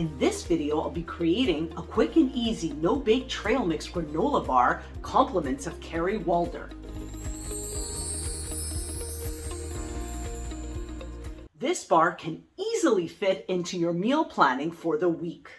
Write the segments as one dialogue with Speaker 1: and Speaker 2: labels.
Speaker 1: In this video, I'll be creating a quick and easy no-bake trail mix granola bar, compliments of Carrie Walder. This bar can easily fit into your meal planning for the week.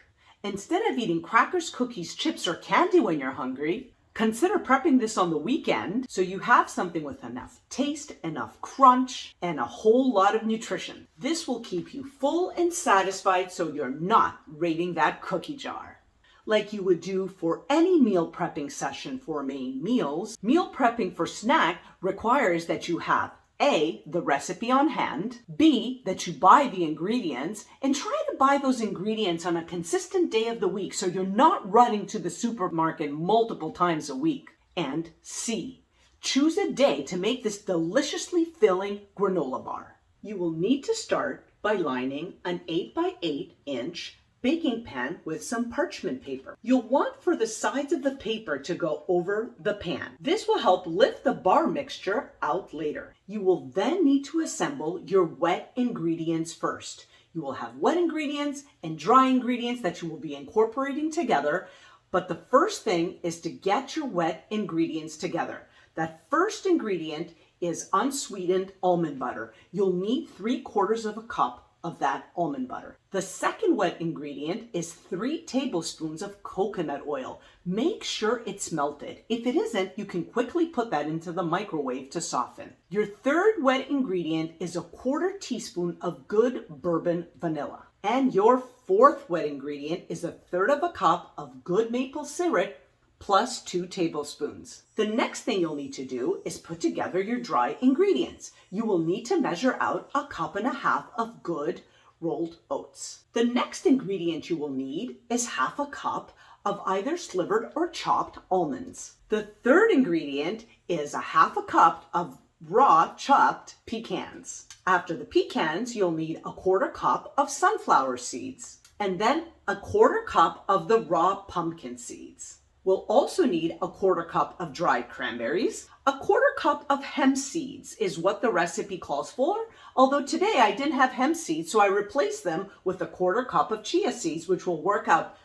Speaker 1: Instead of eating crackers, cookies, chips, or candy when you're hungry, consider prepping this on the weekend so you have something with enough taste, enough crunch, and a whole lot of nutrition. This will keep you full and satisfied so you're not raiding that cookie jar. Like you would do for any meal prepping session for main meals, meal prepping for snack requires that you have A, the recipe on hand, B, that you buy the ingredients, and try to buy those ingredients on a consistent day of the week so you're not running to the supermarket multiple times a week. And C, choose a day to make this deliciously filling granola bar. You will need to start by lining an 8 by 8 inch baking pan with some parchment paper. You'll want for the sides of the paper to go over the pan. This will help lift the bar mixture out later. You will then need to assemble your wet ingredients first. You will have wet ingredients and dry ingredients that you will be incorporating together, but the first thing is to get your wet ingredients together. That first ingredient is unsweetened almond butter. You'll need 3/4 of a cup of that almond butter. The second wet ingredient is 3 tablespoons of coconut oil. Make sure it's melted. If it isn't, you can quickly put that into the microwave to soften. Your third wet ingredient is a 1/4 teaspoon of good bourbon vanilla. And your fourth wet ingredient is 1/3 cup of good maple syrup plus 2 tablespoons. The next thing you'll need to do is put together your dry ingredients. You will need to measure out 1.5 cups of good rolled oats. The next ingredient you will need is 1/2 cup of either slivered or chopped almonds. The third ingredient is 1/2 cup of raw chopped pecans. After the pecans, you'll need 1/4 cup of sunflower seeds, and then 1/4 cup of the raw pumpkin seeds. We'll also need 1/4 cup of dried cranberries. 1/4 cup of hemp seeds is what the recipe calls for, although today I didn't have hemp seeds, so I replaced them with 1/4 cup of chia seeds, which will work out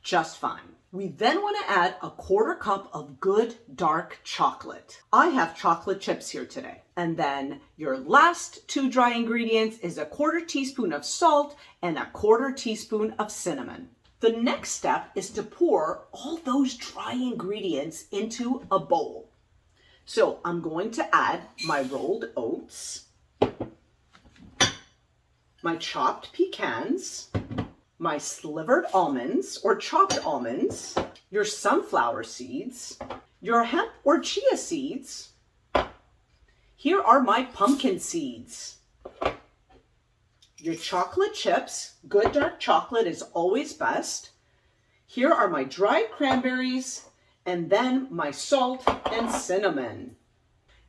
Speaker 1: just fine. We then want to add 1/4 cup of good dark chocolate. I have chocolate chips here today. And then your last 2 dry ingredients is 1/4 teaspoon of salt and 1/4 teaspoon of cinnamon. The next step is to pour all those dry ingredients into a bowl. So I'm going to add my rolled oats, my chopped pecans, my slivered almonds or chopped almonds, your sunflower seeds, your hemp or chia seeds. Here are my pumpkin seeds. Your chocolate chips, good dark chocolate is always best. Here are my dried cranberries, and then my salt and cinnamon.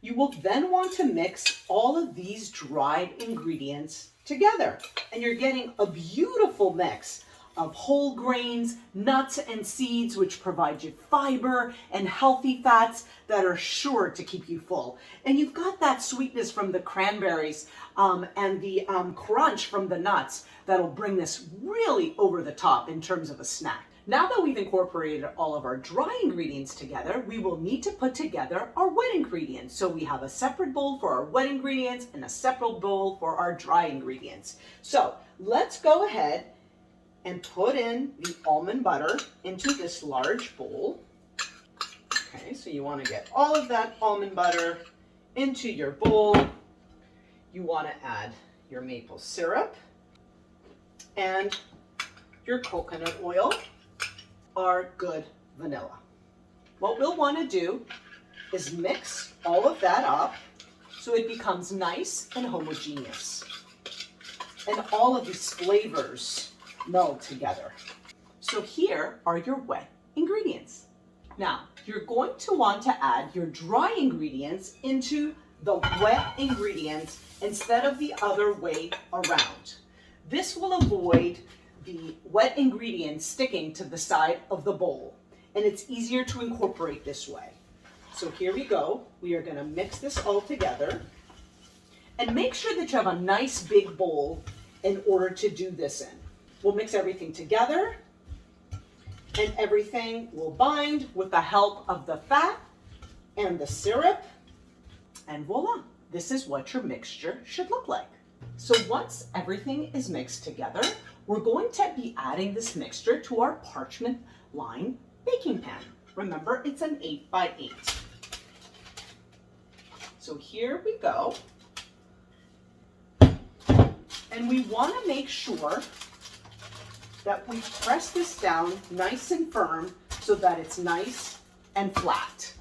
Speaker 1: You will then want to mix all of these dried ingredients together. And you're getting a beautiful mix of whole grains, nuts, and seeds, which provide you fiber and healthy fats that are sure to keep you full. And you've got that sweetness from the cranberries and the crunch from the nuts that'll bring this really over the top in terms of a snack. Now that we've incorporated all of our dry ingredients together, we will need to put together our wet ingredients. So we have a separate bowl for our wet ingredients and a separate bowl for our dry ingredients. So let's go ahead and put in the almond butter into this large bowl. Okay, so you want to get all of that almond butter into your bowl. You want to add your maple syrup and your coconut oil, or good vanilla. What we'll want to do is mix all of that up so it becomes nice and homogeneous. And all of these flavors meld together. So here are your wet ingredients. Now, you're going to want to add your dry ingredients into the wet ingredients instead of the other way around. This will avoid the wet ingredients sticking to the side of the bowl, and it's easier to incorporate this way. So here we go. We are going to mix this all together, and make sure that you have a nice big bowl in order to do this in. We'll mix everything together and everything will bind with the help of the fat and the syrup. And voila, this is what your mixture should look like. So once everything is mixed together, we're going to be adding this mixture to our parchment lined baking pan. Remember, it's an 8 by 8. So here we go. And we want to make sure that we press this down nice and firm so that it's nice and flat.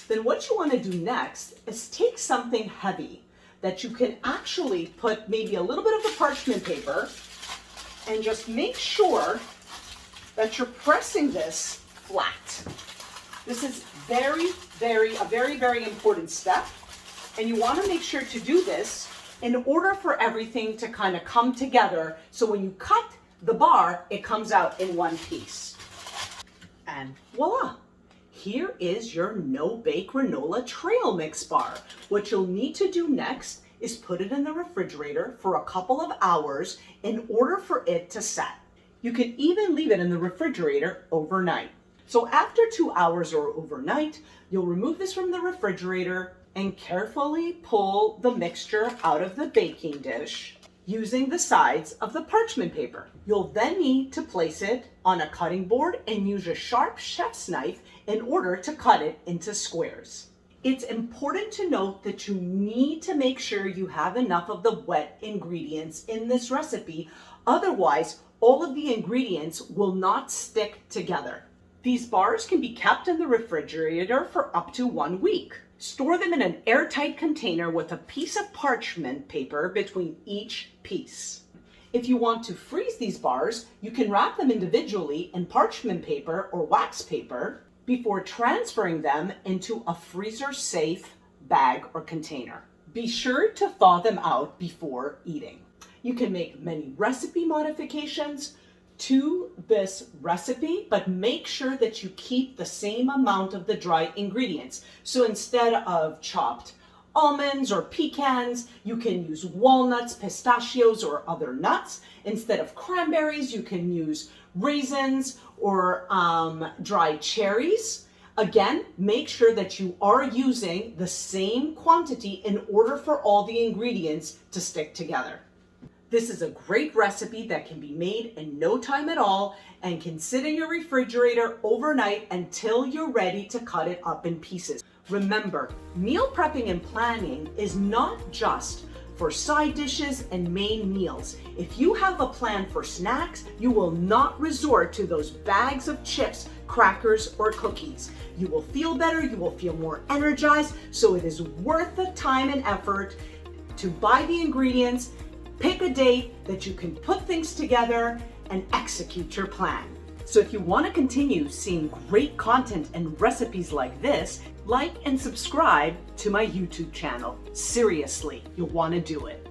Speaker 1: Then what you want to do next is take something heavy that you can actually put maybe a little bit of the parchment paper and just make sure that you're pressing this flat. This is a very important step, and you want to make sure to do this in order for everything to kind of come together, so when you cut the bar, it comes out in one piece. And voila! Here is your no-bake granola trail mix bar. What you'll need to do next is put it in the refrigerator for a couple of hours in order for it to set. You can even leave it in the refrigerator overnight. So after 2 hours or overnight, you'll remove this from the refrigerator and carefully pull the mixture out of the baking dish using the sides of the parchment paper. You'll then need to place it on a cutting board and use a sharp chef's knife in order to cut it into squares. It's important to note that you need to make sure you have enough of the wet ingredients in this recipe, otherwise all of the ingredients will not stick together. These bars can be kept in the refrigerator for up to 1 week. Store them in an airtight container with a piece of parchment paper between each piece. If you want to freeze these bars, you can wrap them individually in parchment paper or wax paper before transferring them into a freezer-safe bag or container. Be sure to thaw them out before eating. You can make many recipe modifications to this recipe, but make sure that you keep the same amount of the dry ingredients. So instead of chopped almonds or pecans, you can use walnuts, pistachios, or other nuts. Instead of cranberries, you can use raisins or dried cherries. Again, make sure that you are using the same quantity in order for all the ingredients to stick together. This is a great recipe that can be made in no time at all and can sit in your refrigerator overnight until you're ready to cut it up in pieces. Remember, meal prepping and planning is not just for side dishes and main meals. If you have a plan for snacks, you will not resort to those bags of chips, crackers, or cookies. You will feel better, you will feel more energized, so it is worth the time and effort to buy the ingredients, pick a date that you can put things together, and execute your plan. So if you want to continue seeing great content and recipes like this, like and subscribe to my YouTube channel. Seriously, you'll want to do it.